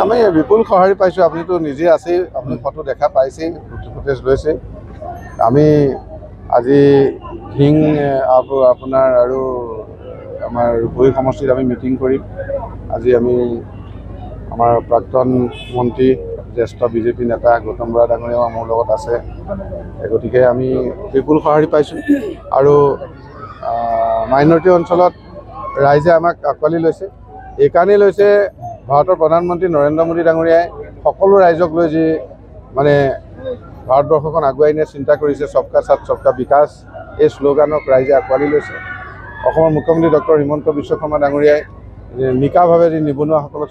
আমি বিপুল সঁহাৰি পাইছোঁ। আপুনিতো নিজে আছেই, আপুনি ফটো দেখা পাইছেই, ফুটেজ লৈছে। আমি আজি ধিং আপোনাৰ আৰু আমাৰ ৰূপহী সমষ্টিত আমি মিটিং কৰিম। আজি আমি আমাৰ প্ৰাক্তন মন্ত্ৰী জ্যেষ্ঠ বিজেপি নেতা গৌতম বৰা ডাঙৰীয়া মোৰ লগত আছে, গতিকে আমি বিপুল সঁহাৰি পাইছোঁ। আৰু মাইনৰিটি অঞ্চলত ৰাইজে আমাক আঁকোৱালি লৈছে। এইকাৰণেই লৈছে ভাৰতৰ প্ৰধানমন্ত্ৰী নৰেন্দ্ৰ মোদী ডাঙৰীয়াই সকলো ৰাইজক লৈ যি মানে ভাৰতবৰ্ষখন আগুৱাই নিয়ে চিন্তা কৰিছে, সবকা সাথ সবকা বিকাশ, এই শ্লোগানক ৰাইজে আঁকোৱালি লৈছে। অসমৰ মুখ্যমন্ত্ৰী ডক্টৰ হিমন্ত বিশ্ব শৰ্মা ডাঙৰীয়াই নিকাভাৱে যি নিবনুৱাসকলক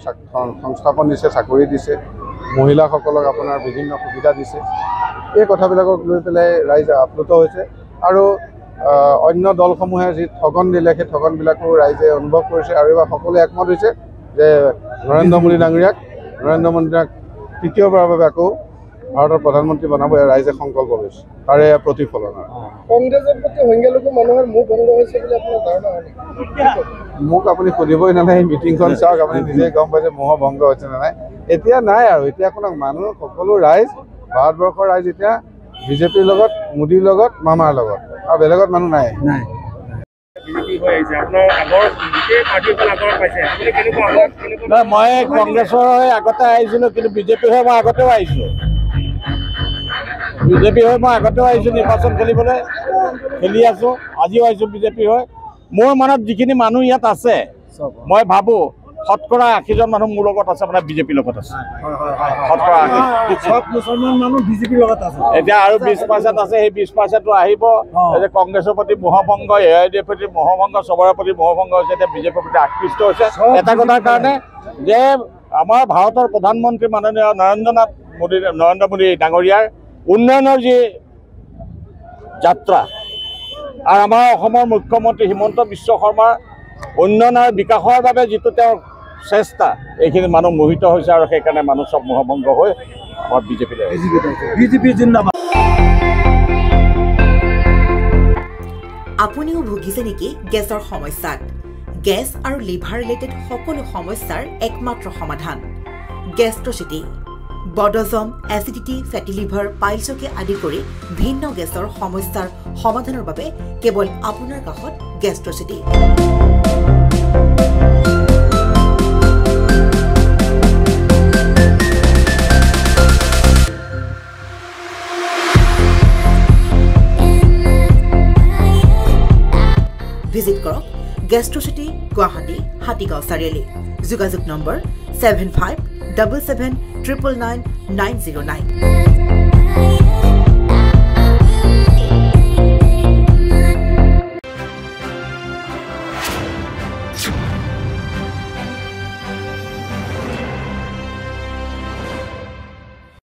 সংস্থাপন দিছে, চাকৰি দিছে, মহিলাসকলক আপোনাৰ বিভিন্ন সুবিধা দিছে, এই কথাবিলাকক লৈ পেলাই ৰাইজ আপ্লুত হৈছে। আৰু অন্য দলসমূহে যি ঠগন দিলে, সেই ঠগনবিলাকো ৰাইজে অনুভৱ কৰিছে। আৰু এইবাৰ সকলোৱে একমত হৈছে যে নৰেন্দ্ৰ মোদী ডাঙৰীয়াক তৃতীয়বাৰৰ বাবে আকৌ ভাৰতৰ প্ৰধানমন্ত্ৰী বনাব ৰাইজে সংকল্প লৈছে, তাৰে প্ৰতিফলন। কংগ্ৰেছৰ প্ৰতি সংখ্যালঘু মানুহৰ মুখ ভংগ হৈছে বুলি আপোনাৰ ধাৰণা হয়? মোক আপুনি সুধিবই নালাগে, মিটিংখন চাওক, আপুনি নিজে গম পাইছে মোহ ভংগ হৈছে নে নাই। এতিয়া নাই আৰু, এতিয়া কোনো মানুহ, সকলো ৰাইজ, ভাৰতবৰ্ষৰ ৰাইজ এতিয়া বিজেপিৰ লগত, মোদীৰ লগত, মামাৰ লগত, আৰু বেলেগত মানুহ নাই। মই কংগ্ৰেছৰ হৈ আগতে আহিছিলোঁ, কিন্তু বিজেপিৰ হৈ মই আগতেও আহিছোঁ। নিৰ্বাচন খেলিবলৈ খেলি আছোঁ, আজিও আহিছোঁ বিজেপি হৈ। মোৰ মনত যিখিনি মানুহ ইয়াত আছে, মই ভাবোঁ শতকৰা 80জন মানুহ মোৰ লগত আছে, মানে বিজেপিৰ লগত আছে। শতকৰা 80 মুছলমান মানুহ বিজেপিৰ লগত আছে। এতিয়া আৰু 20% আছে, সেই 20%টো আহিব। কংগ্ৰেছৰ প্ৰতি মোহভংগ, এ আই ডিৰ প্ৰতি মোহভংগ, চবৰে প্ৰতি মোহভংগ হৈছে। এতিয়া বিজেপিৰ প্ৰতি আকৃষ্ট হৈছে এটা কথাৰ কাৰণে যে আমাৰ ভাৰতৰ প্ৰধানমন্ত্ৰী মাননীয় নৰেন্দ্ৰ মোদী ডাঙৰীয়াৰ উন্নয়নৰ যি যাত্ৰা, আৰু আমাৰ অসমৰ মুখ্যমন্ত্ৰী হিমন্ত বিশ্ব শৰ্মাৰ উন্নয়ন আৰু বিকাশৰ বাবে যিটো তেওঁৰ চেষ্টা, এইখিনি মানুহ মোহিত হৈছে। আৰু সেইকাৰণে মানুহ চব মোহভংগ হৈ আমাৰ বিজেপি জিন্দাবাদ। আপুনিও ভুগিছে নেকি গেছৰ সমস্যাত? গেছ আৰু লিভাৰ ৰিলেটেড সকলো সমস্যাৰ একমাত্ৰ সমাধান গেষ্ট্ৰচিটি। বদহজম, এচিডিটি, ফেটি লিভাৰ, পাইলছকে আদি কৰি ভিন্ন গেছৰ সমস্যাৰ সমাধানৰ বাবে কেৱল আপোনাৰ কাষত গেষ্ট্ৰচিটি। ভিজিট কৰক গেষ্ট্ৰচিটি, গুৱাহাটী, হাতীগাঁও চাৰিআলি। যোগাযোগ নম্বৰ 7577999909।